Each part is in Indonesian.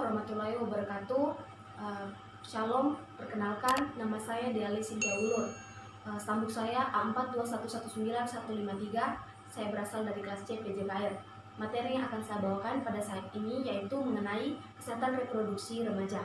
warahmatullahi wabarakatuh. Shalom, perkenalkan nama saya Deali Sintia Ulur. Stambuk saya A421191153. Saya berasal dari kelas C PJKR. Materi yang akan saya bawakan pada saat ini yaitu mengenai kesehatan reproduksi remaja.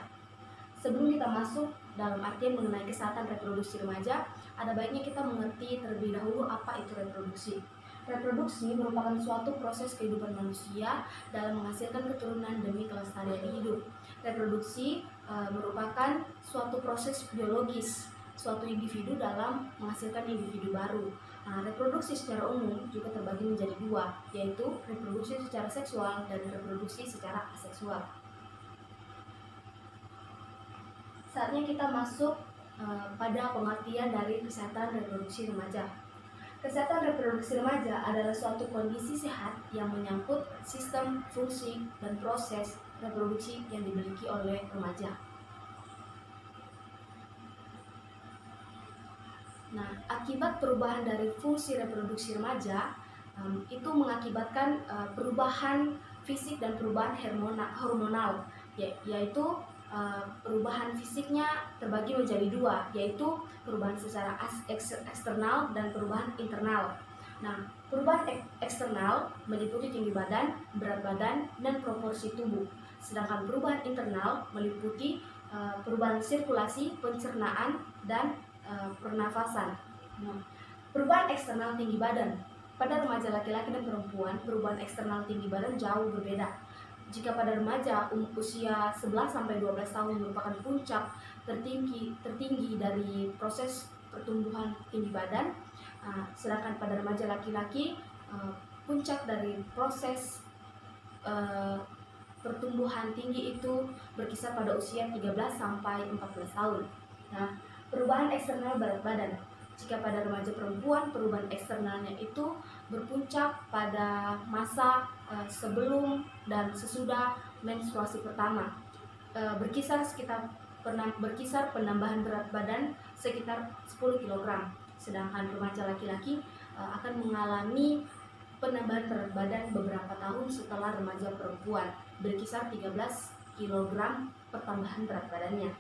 Sebelum kita masuk dalam artian mengenai kesehatan reproduksi remaja, ada baiknya kita mengerti terlebih dahulu apa itu reproduksi. Reproduksi merupakan suatu proses kehidupan manusia dalam menghasilkan keturunan demi kelestarian hidup. Reproduksi merupakan suatu proses biologis, suatu individu dalam menghasilkan individu baru. Nah, reproduksi secara umum juga terbagi menjadi dua, yaitu reproduksi secara seksual dan reproduksi secara aseksual. Saatnya kita masuk pada pengertian dari kesehatan reproduksi remaja. Kesehatan reproduksi remaja adalah suatu kondisi sehat yang menyangkut sistem, fungsi, dan proses reproduksi yang dimiliki oleh remaja. Nah, akibat perubahan dari fungsi reproduksi remaja itu mengakibatkan perubahan fisik dan perubahan hormonal, yaitu perubahan fisiknya terbagi menjadi dua, yaitu perubahan secara eksternal dan perubahan internal. Nah, perubahan eksternal meliputi tinggi badan, berat badan, dan proporsi tubuh. Sedangkan perubahan internal meliputi perubahan sirkulasi, pencernaan, dan pernafasan. Nah, perubahan eksternal tinggi badan. Pada remaja laki-laki dan perempuan, perubahan eksternal tinggi badan jauh berbeda. Jika pada remaja usia 11-12 tahun merupakan puncak tertinggi dari proses pertumbuhan tinggi badan, sedangkan pada remaja laki-laki puncak dari proses pertumbuhan tinggi itu berkisar pada usia 13-14 tahun. Nah, perubahan eksternal berat badan. Jika pada remaja perempuan, perubahan eksternalnya itu berpuncak pada masa sebelum dan sesudah menstruasi pertama, berkisar penambahan berat badan sekitar 10 kg. Sedangkan remaja laki-laki akan mengalami penambahan berat badan beberapa tahun setelah remaja perempuan, berkisar 13 kg pertambahan berat badannya.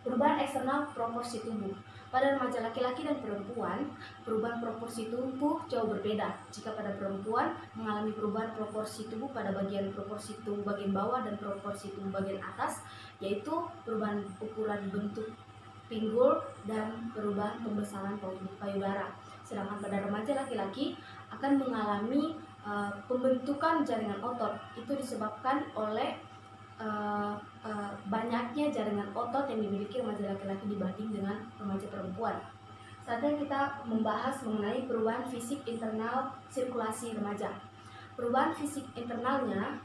Perubahan eksternal proporsi tubuh. Pada remaja laki-laki dan perempuan, perubahan proporsi tubuh jauh berbeda. Jika pada perempuan mengalami perubahan proporsi tubuh pada bagian proporsi tubuh bagian bawah dan proporsi tubuh bagian atas, yaitu perubahan ukuran bentuk pinggul dan perubahan pembesaran payudara. Sedangkan pada remaja laki-laki akan mengalami pembentukan jaringan otot. Itu disebabkan oleh banyaknya jaringan otot yang dimiliki remaja laki-laki dibanding dengan remaja perempuan. Saatnya kita membahas mengenai perubahan fisik internal sirkulasi remaja. Perubahan fisik internalnya,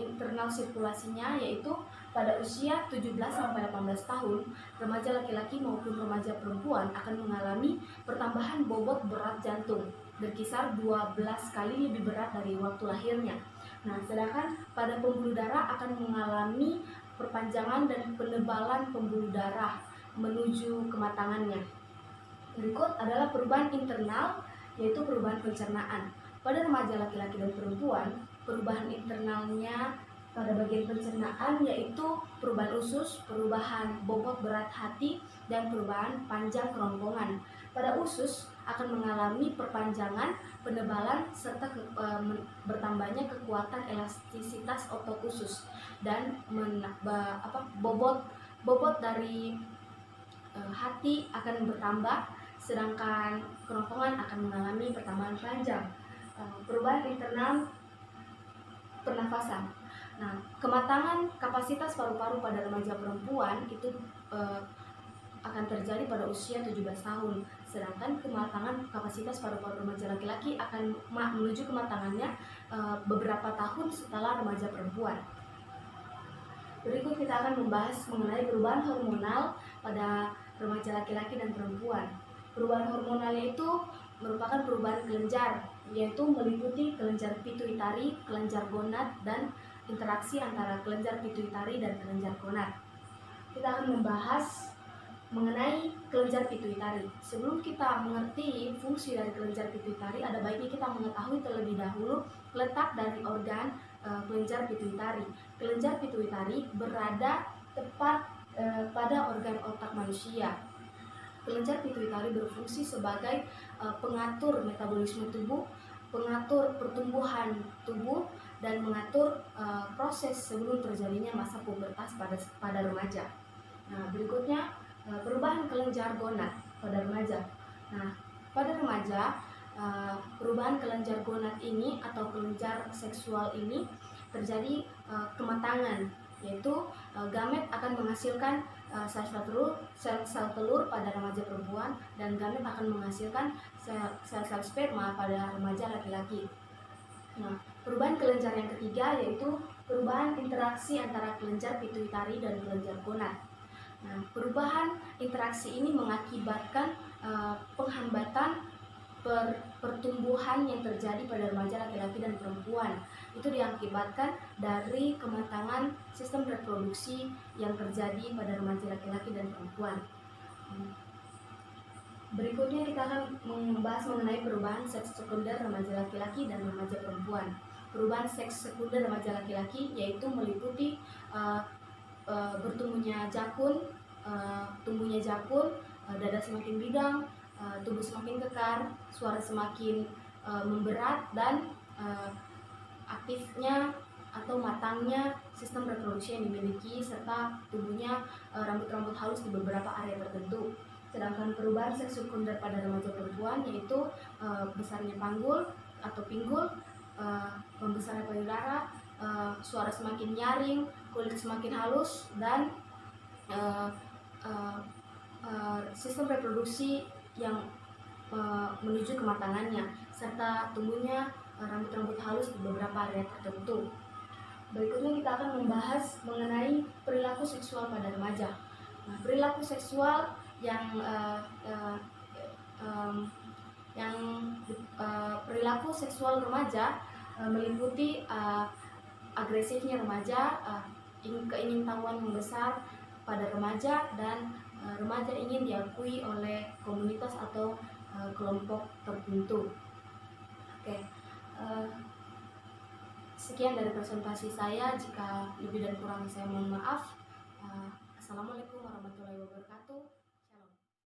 internal sirkulasinya yaitu pada usia 17-18 tahun, remaja laki-laki maupun remaja perempuan akan mengalami pertambahan bobot berat jantung berkisar 12 kali lebih berat dari waktu lahirnya. Nah, sedangkan pada pembuluh darah akan mengalami perpanjangan dan penebalan pembuluh darah menuju kematangannya. Berikut adalah perubahan internal, yaitu perubahan pencernaan. Pada remaja laki-laki dan perempuan, perubahan internalnya pada bagian pencernaan yaitu perubahan usus, perubahan bobot berat hati, dan perubahan panjang kerongkongan. Pada usus akan mengalami perpanjangan, penebalan, serta bertambahnya kekuatan elastisitas otot usus dan bobot dari hati akan bertambah, sedangkan kerongkongan akan mengalami pertambahan panjang. Perubahan internal pernafasan. Nah, kematangan kapasitas paru-paru pada remaja perempuan itu akan terjadi pada usia 17 tahun, sedangkan kematangan kapasitas paru-paru remaja laki-laki akan menuju kematangannya beberapa tahun setelah remaja perempuan. Berikut kita akan membahas mengenai perubahan hormonal pada remaja laki-laki dan perempuan. Perubahan hormonalnya itu merupakan perubahan kelenjar, yaitu meliputi kelenjar pituitari, kelenjar gonad, dan interaksi antara kelenjar pituitari dan kelenjar gonad. Kita akan membahas mengenai kelenjar pituitari. Sebelum kita mengerti fungsi dari kelenjar pituitari, ada baiknya kita mengetahui terlebih dahulu letak dari organ kelenjar pituitari. Kelenjar pituitari berada tepat pada organ otak manusia. Kelenjar pituitari berfungsi sebagai pengatur metabolisme tubuh, pengatur pertumbuhan tubuh, dan mengatur proses sebelum terjadinya masa pubertas pada remaja. Nah, berikutnya perubahan kelenjar gonad pada remaja. Nah, pada remaja perubahan kelenjar gonad ini atau kelenjar seksual ini terjadi kematangan, yaitu gamet akan menghasilkan sel telur pada remaja perempuan, dan gamet akan menghasilkan sel sperma pada remaja laki-laki. Nah, perubahan kelenjar yang ketiga yaitu perubahan interaksi antara kelenjar pituitari dan kelenjar gonad. Nah, perubahan interaksi ini mengakibatkan penghambatan pertumbuhan yang terjadi pada remaja laki-laki dan perempuan. Itu diakibatkan dari kematangan sistem reproduksi yang terjadi pada remaja laki-laki dan perempuan. Berikutnya kita akan membahas mengenai perubahan seks sekunder remaja laki-laki dan remaja perempuan. Perubahan seks sekunder remaja laki-laki yaitu meliputi bertumbuhnya jakun, dada semakin bidang, tubuh semakin kekar, suara semakin memberat, dan aktifnya atau matangnya sistem reproduksi yang dimiliki, serta tumbuhnya rambut-rambut halus di beberapa area tertentu. Sedangkan perubahan seks sekunder pada remaja perempuan yaitu besarnya panggul atau pinggul, membesarnya payudara, suara semakin nyaring, kulit semakin halus, dan sistem reproduksi yang menuju kematangannya, serta tumbuhnya rambut-rambut halus di beberapa area tertentu. Berikutnya kita akan membahas mengenai perilaku seksual pada remaja. Nah, perilaku seksual perilaku seksual remaja meliputi agresifnya remaja, keingintahuan yang besar pada remaja, dan remaja ingin diakui oleh komunitas atau kelompok tertentu. Oke, sekian dari presentasi saya. Jika lebih dan kurang saya mohon maaf. Assalamualaikum warahmatullahi wabarakatuh.